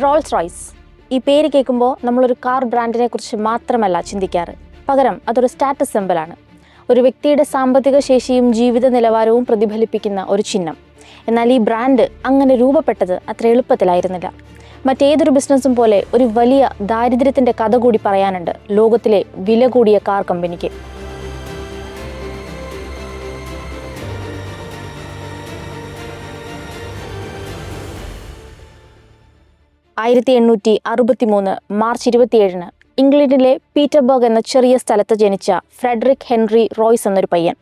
Rolls Royce ഈ പേര് കേൾക്കുമ്പോൾ നമ്മളൊരു കാർ ബ്രാൻഡിനെ കുറിച്ച് മാത്രമല്ല ചിന്തിക്കാറ്. പകരം അതൊരു സ്റ്റാറ്റസ് സിംബലാണ്. ഒരു വ്യക്തിയുടെ സാമ്പത്തിക ശേഷിയും ജീവിത നിലവാരവും പ്രതിഫലിപ്പിക്കുന്ന ഒരു ചിഹ്നം. എന്നാൽ ഈ ബ്രാൻഡ് അങ്ങനെ രൂപപ്പെട്ടത് അത്ര എളുപ്പത്തിലായിരുന്നില്ല. മറ്റേതൊരു ബിസിനസ്സും പോലെ ഒരു വലിയ ദാരിദ്ര്യത്തിൻ്റെ കഥ കൂടി പറയാനുണ്ട് ലോകത്തിലെ വില കൂടിയ കാർ കമ്പനിക്ക്. 1863 മാർച്ച് 27 ഇംഗ്ലണ്ടിലെ പീറ്റർബർഗ് എന്ന ചെറിയ സ്ഥലത്ത് ജനിച്ച ഫ്രെഡറിക് ഹെൻറി റോയ്സ് എന്നൊരു പയ്യൻ.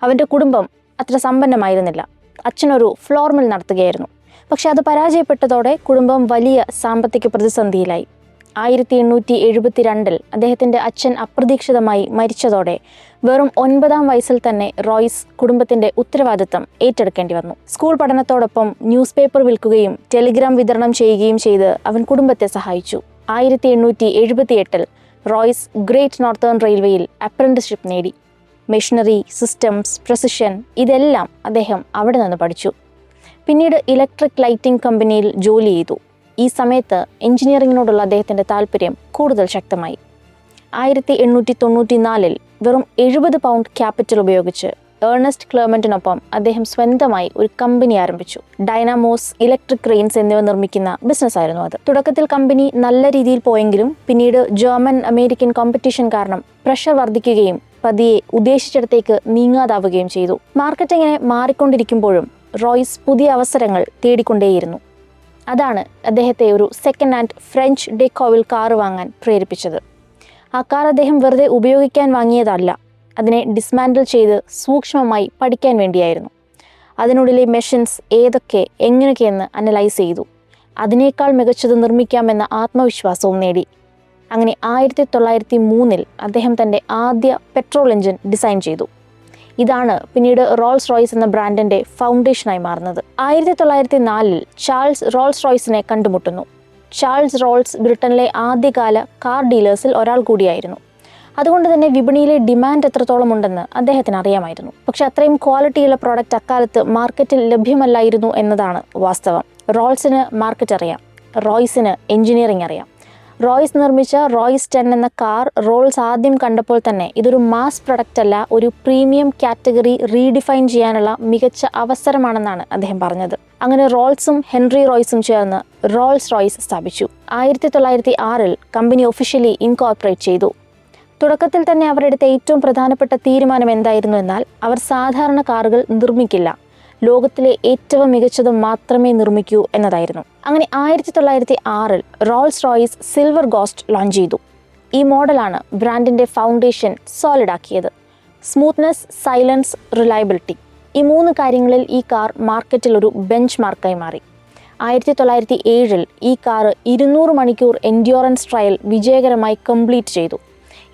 അവൻ്റെ കുടുംബം അത്ര സമ്പന്നമായിരുന്നില്ല. അച്ഛനൊരു ഫ്ലോർ മിൽ നടത്തുകയായിരുന്നു. പക്ഷെ അത് പരാജയപ്പെട്ടതോടെ കുടുംബം വലിയ സാമ്പത്തിക പ്രതിസന്ധിയിലായി. 1872 അദ്ദേഹത്തിൻ്റെ അച്ഛൻ അപ്രതീക്ഷിതമായി മരിച്ചതോടെ വെറും 9-ാം വയസ്സിൽ തന്നെ റോയ്സ് കുടുംബത്തിൻ്റെ ഉത്തരവാദിത്തം ഏറ്റെടുക്കേണ്ടി വന്നു. സ്കൂൾ പഠനത്തോടൊപ്പം ന്യൂസ് പേപ്പർ വിൽക്കുകയും ടെലിഗ്രാം വിതരണം ചെയ്യുകയും ചെയ്ത് അവൻ കുടുംബത്തെ സഹായിച്ചു. 1878 റോയ്സ് ഗ്രേറ്റ് നോർത്തേൺ റെയിൽവേയിൽ അപ്രന്റിസ്ഷിപ്പ് നേടി. മെഷീനറി, സിസ്റ്റംസ്, പ്രസിഷൻ ഇതെല്ലാം അദ്ദേഹം അവിടെ നിന്ന് പഠിച്ചു. പിന്നീട് ഇലക്ട്രിക് ലൈറ്റിംഗ് കമ്പനിയിൽ ജോലി ചെയ്തു. ഈ സമയത്ത് എഞ്ചിനീയറിങ്ങിനോടുള്ള അദ്ദേഹത്തിൻ്റെ താല്പര്യം കൂടുതൽ ശക്തമായി. 1894 വെറും 70 പൗണ്ട് ക്യാപിറ്റൽ ഉപയോഗിച്ച് ഏർണസ്റ്റ് ക്ലെർമന്റിനൊപ്പം അദ്ദേഹം സ്വന്തമായി ഒരു കമ്പനി ആരംഭിച്ചു. ഡൈനാമോസ്, ഇലക്ട്രിക് ക്രെയിൻസ് എന്നിവ നിർമ്മിക്കുന്ന ബിസിനസ്സായിരുന്നു അത്. തുടക്കത്തിൽ കമ്പനി നല്ല രീതിയിൽ പോയെങ്കിലും പിന്നീട് ജർമ്മൻ അമേരിക്കൻ കോമ്പറ്റീഷൻ കാരണം പ്രഷർ വർദ്ധിക്കുകയും പതിയെ ഉദ്ദേശിച്ചിടത്തേക്ക് നീങ്ങാതാവുകയും ചെയ്തു. മാർക്കറ്റ് ഇങ്ങനെ മാറിക്കൊണ്ടിരിക്കുമ്പോഴും റോയ്സ് പുതിയ അവസരങ്ങൾ തേടിക്കൊണ്ടേയിരുന്നു. അതാണ് അദ്ദേഹത്തെ ഒരു സെക്കൻഡ് ഹാൻഡ് ഫ്രഞ്ച് ഡെക്കോവിൽ കാർ വാങ്ങാൻ പ്രേരിപ്പിച്ചത്. ആ കാർ അദ്ദേഹം വെറുതെ ഉപയോഗിക്കാൻ വാങ്ങിയതല്ല, അതിനെ ഡിസ്മാൻഡിൽ ചെയ്ത് സൂക്ഷ്മമായി പഠിക്കാൻ വേണ്ടിയായിരുന്നു. അതിനുള്ളിലെ മെഷീൻസ് ഏതൊക്കെ എങ്ങനെയൊക്കെയെന്ന് അനലൈസ് ചെയ്തു. അതിനേക്കാൾ മികച്ചത് നിർമ്മിക്കാമെന്ന ആത്മവിശ്വാസവും നേടി. അങ്ങനെ 1903 അദ്ദേഹം തൻ്റെ ആദ്യ പെട്രോൾ എഞ്ചിൻ ഡിസൈൻ ചെയ്തു. ഇതാണ് പിന്നീട് റോൾസ് റോയ്സ് എന്ന ബ്രാൻഡിൻ്റെ ഫൗണ്ടേഷനായി മാറുന്നത്. 1904 ചാൾസ് റോൾസ് റോയ്സിനെ കണ്ടുമുട്ടുന്നു. ചാൾസ് റോൾസ് ബ്രിട്ടനിലെ ആദ്യകാല കാർ ഡീലേഴ്സിൽ ഒരാൾ കൂടിയായിരുന്നു. അതുകൊണ്ട് തന്നെ വിപണിയിലെ ഡിമാൻഡ് എത്രത്തോളം ഉണ്ടെന്ന് അദ്ദേഹത്തിന് അറിയാമായിരുന്നു. പക്ഷെ അത്രയും ക്വാളിറ്റിയുള്ള പ്രോഡക്റ്റ് അക്കാലത്ത് മാർക്കറ്റിൽ ലഭ്യമല്ലായിരുന്നു എന്നതാണ് വാസ്തവം. റോൾസിന് മാർക്കറ്റ് അറിയാം, റോയ്സിന് എഞ്ചിനീയറിംഗ് അറിയാം. റോയ്സ് നിർമ്മിച്ച റോയ്സ് 10 എന്ന കാർ റോൾസ് ആദ്യം കണ്ടപ്പോൾ തന്നെ ഇതൊരു മാസ് പ്രൊഡക്റ്റ് അല്ല, ഒരു പ്രീമിയം കാറ്റഗറി റീഡിഫൈൻ ചെയ്യാനുള്ള മികച്ച അവസരമാണെന്നാണ് അദ്ദേഹം പറഞ്ഞത്. അങ്ങനെ റോൾസും ഹെൻറി റോയ്സും ചേർന്ന് റോൾസ് റോയ്സ് സ്ഥാപിച്ചു. 1906 കമ്പനി ഒഫീഷ്യലി ഇൻകോർപ്പറേറ്റ് ചെയ്തു. തുടക്കത്തിൽ തന്നെ അവരെടുത്ത ഏറ്റവും പ്രധാനപ്പെട്ട തീരുമാനം എന്തായിരുന്നു എന്നാൽ അവർ സാധാരണ കാറുകൾ നിർമ്മിക്കില്ല, ലോകത്തിലെ ഏറ്റവും മികച്ചത് മാത്രമേ നിർമ്മിക്കൂ എന്നതായിരുന്നു. അങ്ങനെ 1906 Rolls Royce Silver Ghost launch ചെയ്തു. ഈ മോഡലാണ് ബ്രാൻഡിൻ്റെ ഫൗണ്ടേഷൻ സോളിഡ് ആക്കിയത്. സ്മൂത്ത്നെസ്, സൈലൻസ്, റിലയബിലിറ്റി, ഈ 3 കാര്യങ്ങളിൽ ഈ കാർ മാർക്കറ്റിൽ ഒരു ബെഞ്ച് മാർക്കായി മാറി. 1907 ഈ കാർ 200 മണിക്കൂർ എൻഡ്യൂറൻസ് ട്രയൽ വിജയകരമായി കംപ്ലീറ്റ് ചെയ്തു.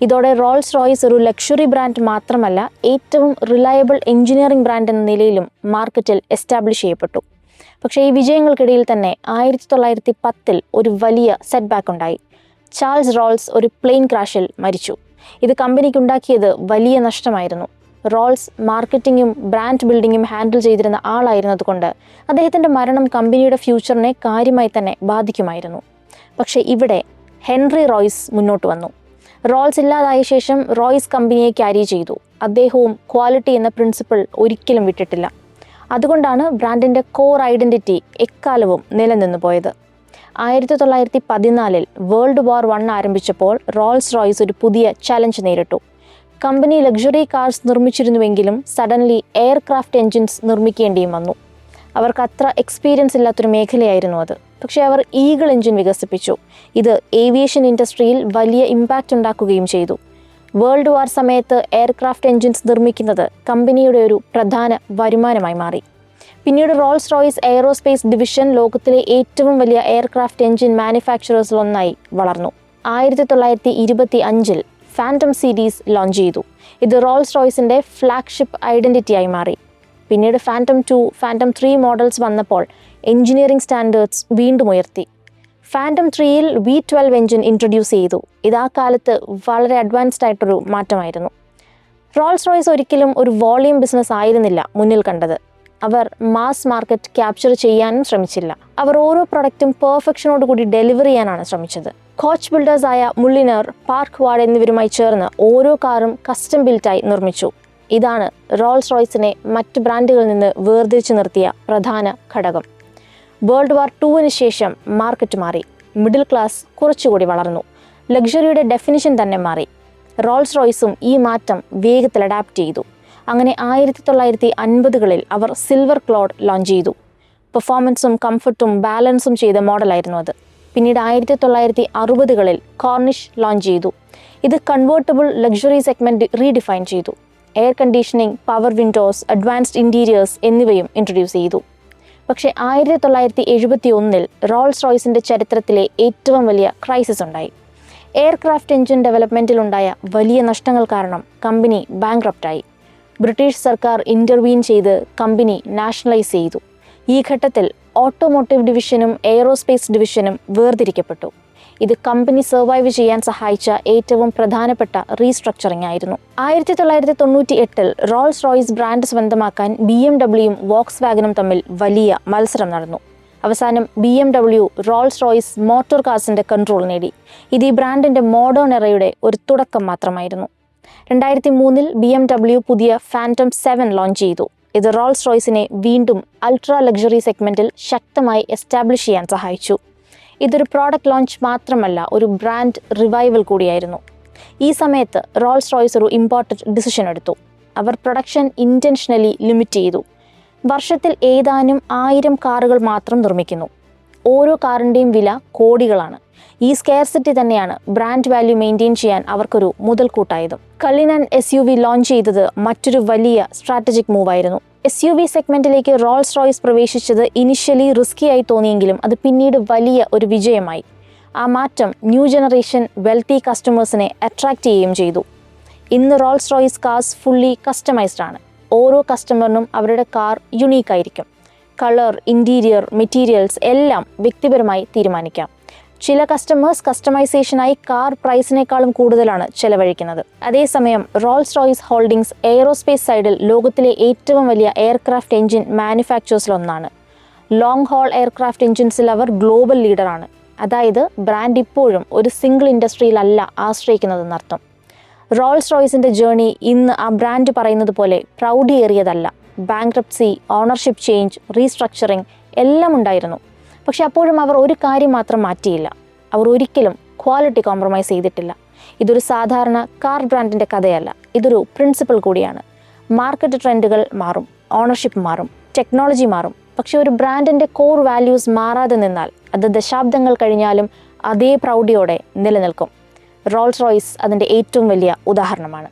ഇതോടെ റോൾസ് റോയ്സ് ഒരു ലക്ഷറി ബ്രാൻഡ് മാത്രമല്ല, ഏറ്റവും റിലയബിൾ എഞ്ചിനീയറിംഗ് ബ്രാൻഡ് എന്ന നിലയിലും മാർക്കറ്റിൽ എസ്റ്റാബ്ലിഷ് ചെയ്യപ്പെട്ടു. പക്ഷേ ഈ വിജയങ്ങൾക്കിടയിൽ തന്നെ 1910 ഒരു വലിയ സെറ്റ് ബാക്ക് ഉണ്ടായി. ചാൾസ് റോൾസ് ഒരു പ്ലെയിൻ ക്രാഷിൽ മരിച്ചു. ഇത് കമ്പനിക്കുണ്ടാക്കിയത് വലിയ നഷ്ടമായിരുന്നു. റോൾസ് മാർക്കറ്റിങ്ങും ബ്രാൻഡ് ബിൽഡിങ്ങും ഹാൻഡിൽ ചെയ്തിരുന്ന ആളായിരുന്നതുകൊണ്ട് അദ്ദേഹത്തിൻ്റെ മരണം കമ്പനിയുടെ ഫ്യൂച്ചറിനെ കാര്യമായി തന്നെ ബാധിക്കുമായിരുന്നു. പക്ഷേ ഇവിടെ ഹെൻറി റോയ്സ് മുന്നോട്ട് വന്നു. റോൾസ് ഇല്ലാതായ ശേഷം റോയ്സ് കമ്പനിയെ ക്യാരി ചെയ്തു. അദ്ദേഹവും ക്വാളിറ്റി എന്ന പ്രിൻസിപ്പിൾ ഒരിക്കലും വിട്ടിട്ടില്ല. അതുകൊണ്ടാണ് ബ്രാൻഡിൻ്റെ കോർ ഐഡൻറ്റിറ്റി എക്കാലവും നിലനിന്നു പോയത്. 1914 വേൾഡ് വാർ 1 ആരംഭിച്ചപ്പോൾ റോൾസ് റോയ്സ് ഒരു പുതിയ ചലഞ്ച് നേരിട്ടു. കമ്പനി ലക്ഷറി കാർസ് നിർമ്മിച്ചിരുന്നുവെങ്കിലും സഡൻലി എയർക്രാഫ്റ്റ് എൻജിൻസ് നിർമ്മിക്കേണ്ടിയും വന്നു. അവർക്ക് അത്ര എക്സ്പീരിയൻസ് ഇല്ലാത്തൊരു മേഖലയായിരുന്നു അത്. പക്ഷേ അവർ ഈഗിൾ എഞ്ചിൻ വികസിപ്പിച്ചു. ഇത് ഏവിയേഷൻ ഇൻഡസ്ട്രിയിൽ വലിയ ഇമ്പാക്റ്റ് ഉണ്ടാക്കുകയും ചെയ്തു. വേൾഡ് വാർ സമയത്ത് എയർക്രാഫ്റ്റ് എൻജിൻസ് നിർമ്മിക്കുന്നത് കമ്പനിയുടെ ഒരു പ്രധാന വരുമാനമായി മാറി. പിന്നീട് റോൾസ് റോയ്സ് എയറോസ്പേസ് ഡിവിഷൻ ലോകത്തിലെ ഏറ്റവും വലിയ എയർക്രാഫ്റ്റ് എൻജിൻ മാനുഫാക്ചറേഴ്സിലൊന്നായി വളർന്നു. 1925 ഫാൻറ്റം സീരീസ് ലോഞ്ച് ചെയ്തു. ഇത് റോൾസ് റോയ്സിൻ്റെ ഫ്ലാഗ്ഷിപ്പ് ഐഡൻറ്റിറ്റിയായി മാറി. പിന്നീട് ഫാൻറ്റം 2, ഫാൻറ്റം 3 മോഡൽസ് വന്നപ്പോൾ എഞ്ചിനീയറിംഗ് സ്റ്റാൻഡേർഡ്സ് വീണ്ടും ഉയർത്തി. ഫാൻറ്റം 3ൽ V12 എഞ്ചിൻ ഇൻട്രൊഡ്യൂസ് ചെയ്തു. ഇത് ആ കാലത്ത് വളരെ അഡ്വാൻസ്ഡ് ആയിട്ടൊരു മാറ്റമായിരുന്നു. റോൾസ് റോയ്സ് ഒരിക്കലും ഒരു വോളിയം ബിസിനസ് ആയിരുന്നില്ല മുന്നിൽ കണ്ടത്. അവർ മാസ് മാർക്കറ്റ് ക്യാപ്ചർ ചെയ്യാനും ശ്രമിച്ചില്ല. അവർ ഓരോ പ്രൊഡക്റ്റും പെർഫെക്ഷനോട് കൂടി ഡെലിവർ ചെയ്യാനാണ് ശ്രമിച്ചത്. കോച്ച് ബിൽഡേഴ്സായ മുള്ളിനർ, പാർക്ക് വാർഡ് എന്നിവരുമായി ചേർന്ന് ഓരോ കാറും കസ്റ്റം ബിൽറ്റായി നിർമ്മിച്ചു. ഇതാണ് റോൾസ് റോയ്സിനെ മറ്റ് ബ്രാൻഡുകളിൽ നിന്ന് വേർതിരിച്ചു നിർത്തിയ പ്രധാന ഘടകം. വേൾഡ് വാർ 2 ശേഷം മാർക്കറ്റ് മാറി. മിഡിൽ ക്ലാസ് കുറച്ചുകൂടി വളർന്നു. ലക്ഷറിയുടെ ഡെഫിനിഷൻ തന്നെ മാറി. റോൾസ് റോയ്സും ഈ മാറ്റം വേഗത്തിൽ അഡാപ്റ്റ് ചെയ്തു. അങ്ങനെ 1950കളിൽ അവർ സിൽവർ ക്ലോഡ് ലോഞ്ച് ചെയ്തു. പെർഫോമൻസും കംഫർട്ടും ബാലൻസും ചെയ്ത മോഡലായിരുന്നു അത്. പിന്നീട് 1960കളിൽ കോർണിഷ് ലോഞ്ച് ചെയ്തു. ഇത് കൺവേർട്ടബിൾ ലക്ഷറി സെഗ്മെൻറ്റ് റീഡിഫൈൻ ചെയ്തു. Air conditioning, power Windows, advanced interiors എന്നിവയും ഇൻട്രൊഡ്യൂസ് ചെയ്തു. പക്ഷേ 1971 റോൾസ് റോയ്സിൻ്റെ ചരിത്രത്തിലെ ഏറ്റവും വലിയ ക്രൈസിസ് ഉണ്ടായി. എയർക്രാഫ്റ്റ് എഞ്ചിൻ ഡെവലപ്മെൻറ്റിലുണ്ടായ വലിയ നഷ്ടങ്ങൾ കാരണം കമ്പനി ബാങ്ക്രപ്റ്റായി. ബ്രിട്ടീഷ് സർക്കാർ ഇൻ്റർവീൻ ചെയ്ത് കമ്പനി നാഷണലൈസ് ചെയ്തു. ഈ ഘട്ടത്തിൽ ഓട്ടോമോട്ടീവ് ഡിവിഷനും എയ്റോസ്പേസ് ഡിവിഷനും വേർതിരിക്കപ്പെട്ടു. ഇത് കമ്പനി സർവൈവ് ചെയ്യാൻ സഹായിച്ച ഏറ്റവും പ്രധാനപ്പെട്ട റീസ്ട്രക്ചറിംഗ് ആയിരുന്നു. 1998 റോൾസ് റോയ്സ് ബ്രാൻഡ് സ്വന്തമാക്കാൻ BMW-യും വോക്സ് വാഗനും തമ്മിൽ വലിയ മത്സരം നടന്നു. അവസാനം BMW റോൾസ് റോയ്സ് മോട്ടോർ കാർസിൻ്റെ കൺട്രോൾ നേടി. ഇത് ഈ ബ്രാൻഡിൻ്റെ മോഡേൺ എറയുടെ ഒരു തുടക്കം മാത്രമായിരുന്നു. 2003 BMW പുതിയ ഫാൻറ്റം 7 ലോഞ്ച് ചെയ്തു. ഇത് റോൾസ് റോയ്സിനെ വീണ്ടും അൾട്രാ ലക്ഷറി സെഗ്മെൻറ്റിൽ ശക്തമായി എസ്റ്റാബ്ലിഷ് ചെയ്യാൻ സഹായിച്ചു. ഇതൊരു പ്രോഡക്റ്റ് ലോഞ്ച് മാത്രമല്ല, ഒരു ബ്രാൻഡ് റിവൈവൽ കൂടിയായിരുന്നു. ഈ സമയത്ത് റോൾസ് റോയ്സ് ഒരു ഇമ്പോർട്ടൻറ്റ് ഡിസിഷൻ എടുത്തു. അവർ പ്രൊഡക്ഷൻ ഇൻറ്റൻഷനലി ലിമിറ്റ് ചെയ്തു. വർഷത്തിൽ ഏതാനും 1000 കാറുകൾ മാത്രം നിർമ്മിക്കുന്നു. ഓരോ കാറിൻ്റെയും വില കോടികളാണ്. ഈ സ്കെയർസിറ്റി തന്നെയാണ് ബ്രാൻഡ് വാല്യൂ മെയിൻറ്റെയിൻ ചെയ്യാൻ അവർക്കൊരു മുതൽക്കൂട്ടായത്. കള്ളിനൻ SUV ലോഞ്ച് ചെയ്തത് മറ്റൊരു വലിയ സ്ട്രാറ്റജിക് മൂവായിരുന്നു. SUV സെഗ്മെൻറ്റിലേക്ക് റോൾസ് റോയ്സ് പ്രവേശിച്ചത് ഇനിഷ്യലി റിസ്കി ആയി തോന്നിയെങ്കിലും അത് പിന്നീട് വലിയ ഒരു വിജയമായി. ആ മാറ്റം ന്യൂ ജനറേഷൻ വെൽത്തി കസ്റ്റമേഴ്സിനെ അട്രാക്റ്റ് ചെയ്യുകയും ചെയ്തു. ഇന്ന് Rolls Royce cars fully customized ആണ്. ഓരോ കസ്റ്റമറിനും അവരുടെ കാർ യുണീക്കായിരിക്കും. കളർ, ഇൻറ്റീരിയർ, മെറ്റീരിയൽസ് എല്ലാം വ്യക്തിപരമായി തീരുമാനിക്കാം. ചില കസ്റ്റമേഴ്സ് കസ്റ്റമൈസേഷനായി കാർ പ്രൈസിനേക്കാളും കൂടുതലാണ് ചെലവഴിക്കുന്നത്. അതേസമയം റോൾസ് റോയ്സ് ഹോൾഡിംഗ്സ് എയ്റോസ്പേസ് സൈഡിൽ ലോകത്തിലെ ഏറ്റവും വലിയ എയർക്രാഫ്റ്റ് എഞ്ചിൻ മാനുഫാക്ചേഴ്സിലൊന്നാണ്. ലോങ് ഹോൾ എയർക്രാഫ്റ്റ് എഞ്ചിൻസിൽ അവർ ഗ്ലോബൽ ലീഡറാണ്. അതായത് ബ്രാൻഡ് ഇപ്പോഴും ഒരു സിംഗിൾ ഇൻഡസ്ട്രിയിലല്ല ആശ്രയിക്കുന്നതെന്നർത്ഥം. റോൾസ് റോയ്സിൻ്റെ ജേർണി ഇന്ന് ആ ബ്രാൻഡ് പറയുന്നത് പോലെ പ്രൗഢിയേറിയതല്ല. ബാങ്ക്രപ്സി, ഓണർഷിപ്പ് ചേഞ്ച്, റീസ്ട്രക്ചറിങ് എല്ലാം ഉണ്ടായിരുന്നു. പക്ഷെ അപ്പോഴും അവർ ഒരു കാര്യം മാത്രം മാറ്റിയില്ല. അവർ ഒരിക്കലും ക്വാളിറ്റി കോംപ്രമൈസ് ചെയ്തിട്ടില്ല. ഇതൊരു സാധാരണ കാർ ബ്രാൻഡിൻ്റെ കഥയല്ല, ഇതൊരു പ്രിൻസിപ്പിൾ കൂടിയാണ്. മാർക്കറ്റ് ട്രെൻഡുകൾ മാറും, ഓണർഷിപ്പ് മാറും, ടെക്നോളജി മാറും. പക്ഷെ ഒരു ബ്രാൻഡിൻ്റെ കോർ വാല്യൂസ് മാറാതെ നിന്നാൽ അത് ദശാബ്ദങ്ങൾ കഴിഞ്ഞാലും അതേ പ്രൗഢിയോടെ നിലനിൽക്കും. റോൾസ് റോയ്സ് അതിൻ്റെ ഏറ്റവും വലിയ ഉദാഹരണമാണ്.